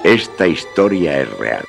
Esta historia es real.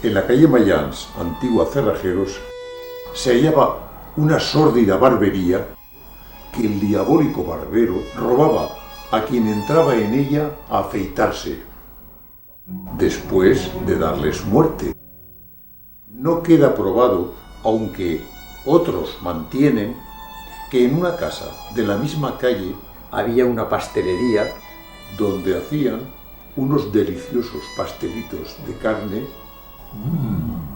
En la calle Mayans, antigua Cerrajeros, se hallaba una sórdida barbería que el diabólico barbero robaba a quien entraba en ella a afeitarse, después de darles muerte. No queda probado, aunque otros mantienen, que en una casa de la misma calle había una pastelería donde hacían unos deliciosos pastelitos de carne humana.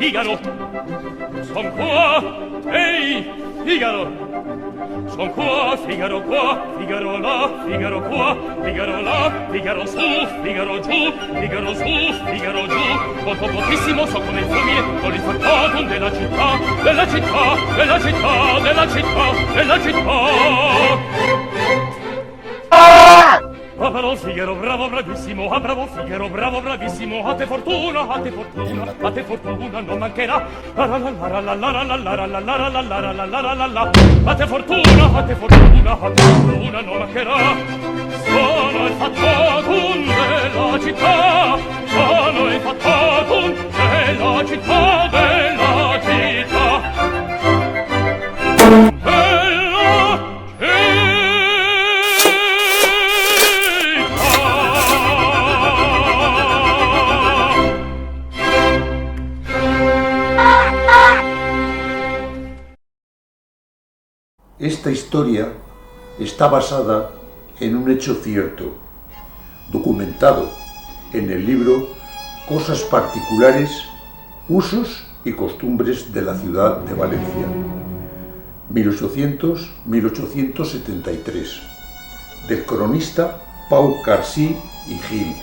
Figaro. Son qua, ehi, Figaro. Son qua, Figaro qua, Figaro là, Figaro qua, Figaro là, Figaro su, Figaro giù, Figaro su, Figaro giù. Molto potissimo so come il fulmine con il faccatum della città, della città, della città, della città, della città. Ah, bravo Figaro, bravo, bravissimo, ah, bravo Figaro, bravo, bravissimo, a te fortuna, a te fortuna, a te fortuna non mancherà. A te fortuna, a te fortuna, a te fortuna non mancherà. Sono il faccatum della città, sono il faccatum della città, della città. Esta historia está basada en un hecho cierto, documentado en el libro Cosas particulares, usos y costumbres de la ciudad de Valencia, 1800-1873, del cronista Pau Carsí y Gil.